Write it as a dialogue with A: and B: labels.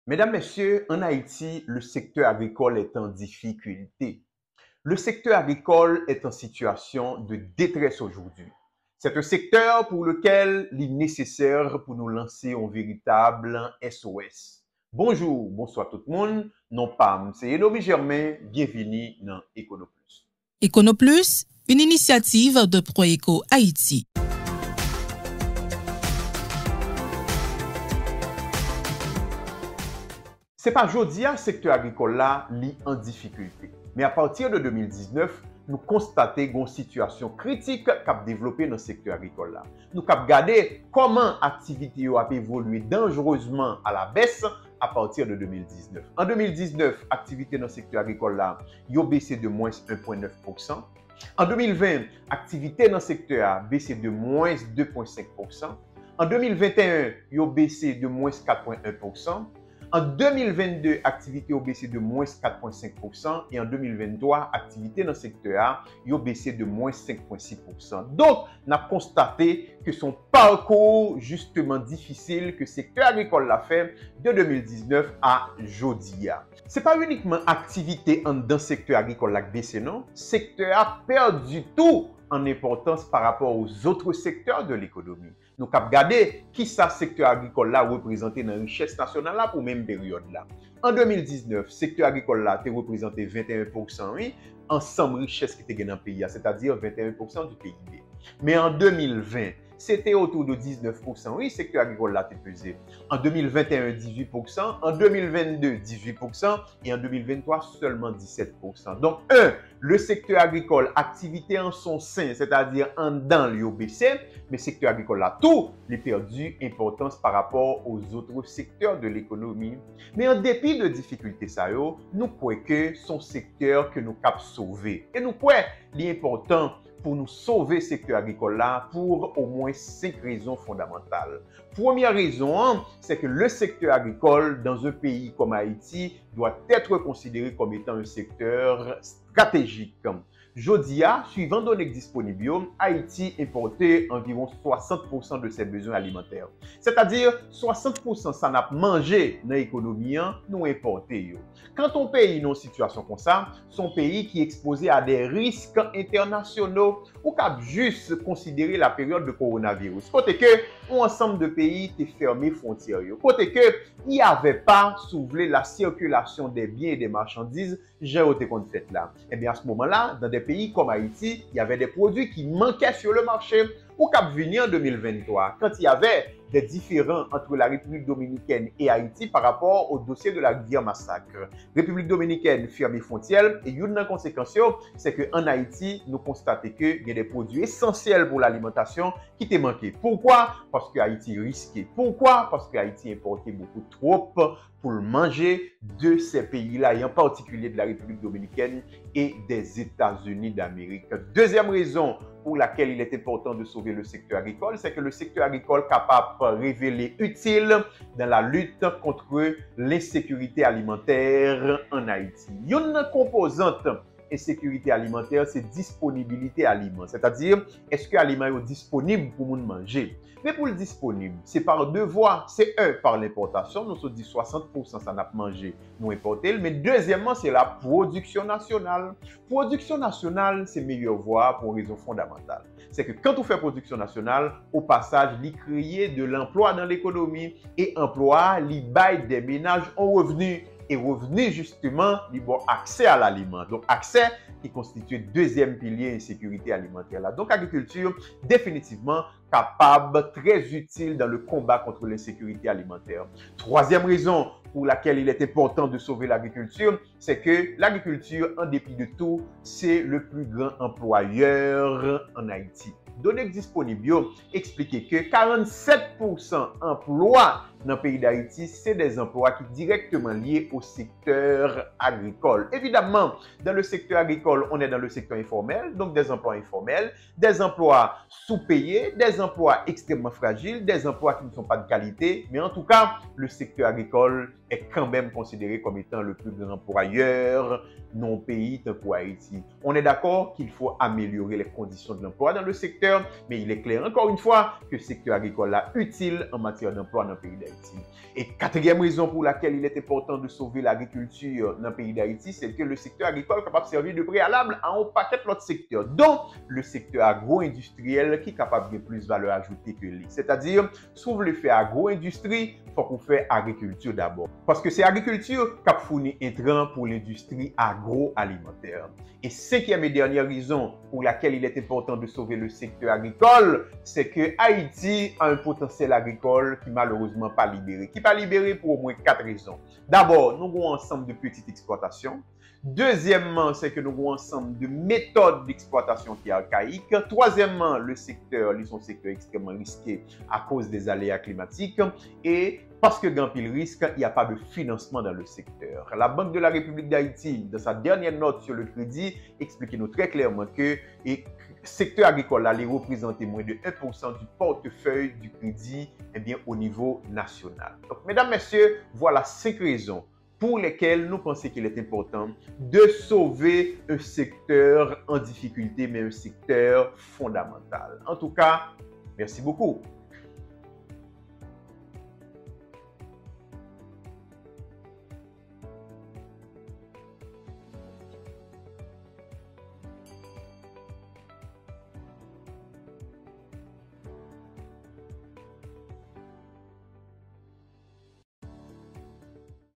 A: Mesdames, Messieurs, en Haïti, le secteur agricole est en difficulté. Le secteur agricole est en situation de détresse aujourd'hui. C'est un secteur pour lequel il est nécessaire pour nous lancer un véritable SOS. Bonjour, bonsoir tout le monde. Non pas, c'est Enobi Germain. Bienvenue dans EconoPlus.
B: EconoPlus, une initiative de Proeco Haïti.
A: C'est pas aujourd'hui le secteur agricole là li en difficulté. Mais à partir de 2019, nous constatons une situation critique qui a développé dans le secteur agricole là. Nous avons regardé comment l'activité a évolué dangereusement à la baisse à partir de 2019. En 2019, l'activité dans le secteur agricole là a baissé de moins 1,9%. En 2020, l'activité dans le secteur a baissé de moins 2,5%. En 2021, il a baissé de moins 4,1%. En 2022, l'activité a baissé de moins 4,5% et en 2023, l'activité dans le secteur a baissé de moins 5,6%. Donc, on a constaté que son parcours justement difficile que le secteur agricole l'a fait de 2019 à aujourd'hui. Ce n'est pas uniquement l'activité dans le secteur agricole qui a baissé, non. Le secteur a perdu tout en importance par rapport aux autres secteurs de l'économie. Nous avons regardé qui ça secteur agricole là représenté dans la richesse nationale là pour la même période là. En 2019, le secteur agricole là a représenté 21%, oui, ensemble richesse qui était dans le pays, c'est-à-dire 21% du PIB. Mais en 2020, c'était autour de 19%. Oui, le secteur agricole là était pesé. En 2021, 18%. En 2022, 18%. Et en 2023, seulement 17%. Donc, le secteur agricole, activité en son sein, c'est-à-dire en dedans, il a baissé. Mais le secteur agricole là, tout, il a perdu importance par rapport aux autres secteurs de l'économie. Mais en dépit de difficultés, ça, nous croyons que son secteur que nous cap sauver. Et nous croyons l'important pour nous sauver ce secteur agricole là pour au moins 5 raisons fondamentales. Première raison, c'est que le secteur agricole dans un pays comme Haïti doit être considéré comme étant un secteur stratégique. Jodia, suivant données disponibles, Haïti importait environ 60% de ses besoins alimentaires. C'est-à-dire 60% ça n'a pas mangé dans l'économie, nous importer. Quand on pays dans une situation comme ça, son pays qui est exposé à des risques internationaux ou cap juste considérer la période de coronavirus. Côté que un ensemble de pays étaient fermés frontières. Côté que il n'y avait pas soulevé la circulation des biens et des marchandises, j'ai été qu'on fait là. Et bien à ce moment-là, dans des pays comme Haïti, il y avait des produits qui manquaient sur le marché. Ou cap venir en 2023, quand il y avait des différends entre la République dominicaine et Haïti par rapport au dossier de la rivière Massacre. République dominicaine ferme les frontières et une des conséquences, c'est qu'en Haïti, nous constatons qu'il y a des produits essentiels pour l'alimentation qui étaient manqués. Pourquoi? Parce que Haïti risquait. Pourquoi? Parce que Haïti importait beaucoup trop pour le manger de ces pays-là, et en particulier de la République dominicaine et des États-Unis d'Amérique. Deuxième raison pour laquelle il est important de sauver le secteur agricole, c'est que le secteur agricole est capable de révéler utile dans la lutte contre l'insécurité alimentaire en Haïti. Une composante insécurité alimentaire, c'est disponibilité alimentaire. C'est-à-dire, est-ce que l'aliment est disponible pour nous manger? Mais pour le disponible, c'est par deux voies. C'est un, par l'importation. Nous sommes dit 60% ça n'a pas mangé, nous importer. Mais deuxièmement, c'est la production nationale. Production nationale, c'est meilleure voie pour une raison fondamentale. C'est que quand on fait production nationale, au passage, il crée de l'emploi dans l'économie et emploi, il baille des ménages en revenus. Et revenu justement, il bon accès à l'aliment. Donc, accès qui constitue le deuxième pilier de sécurité alimentaire. Là. Donc, l'agriculture, définitivement, capable, très utile dans le combat contre l'insécurité alimentaire. Troisième raison pour laquelle il est important de sauver l'agriculture, c'est que l'agriculture, en dépit de tout, c'est le plus grand employeur en Haïti. Données disponibles expliquent que 47% emplois dans le pays d'Haïti, c'est des emplois qui sont directement liés au secteur agricole. Évidemment, dans le secteur agricole, on est dans le secteur informel, donc des emplois informels, des emplois sous-payés, des emplois extrêmement fragiles, des emplois qui ne sont pas de qualité. Mais en tout cas, le secteur agricole est quand même considéré comme étant le plus grand employeur non pays tant qu'Haïti. On est d'accord qu'il faut améliorer les conditions de l'emploi dans le secteur, mais il est clair encore une fois que le secteur agricole est utile en matière d'emploi dans le pays d'Haïti. d'Haïti. Et quatrième raison pour laquelle il est important de sauver l'agriculture dans le pays d'Haïti, c'est que le secteur agricole est capable de servir de préalable à un paquet d'autres secteurs, dont le secteur agro-industriel qui est capable de plus valeur ajoutée que lui. C'est-à-dire, si vous voulez faire agro-industrie, il faut qu'on fasse agriculture d'abord. Parce que c'est l'agriculture qui fournit intrants pour l'industrie agroalimentaire. Et cinquième et dernière raison pour laquelle il est important de sauver le secteur agricole, c'est que Haïti a un potentiel agricole qui malheureusement pas libéré. Qui pas libéré pour au moins 4 raisons. D'abord, nous avons un ensemble de petites exploitations. Deuxièmement, c'est que nous avons un ensemble de méthodes d'exploitation qui est archaïque. Troisièmement, le secteur, lui, son secteur extrêmement risqué à cause des aléas climatiques. Et parce que dans pile risque, il n'y a pas de financement dans le secteur. La Banque de la République d'Haïti, dans sa dernière note sur le crédit, explique-nous très clairement que le secteur agricole allait représenter moins de 1% du portefeuille du crédit au niveau national. Donc, mesdames, messieurs, voilà 5 raisons pour lesquelles nous pensons qu'il est important de sauver un secteur en difficulté, mais un secteur fondamental. En tout cas, merci beaucoup.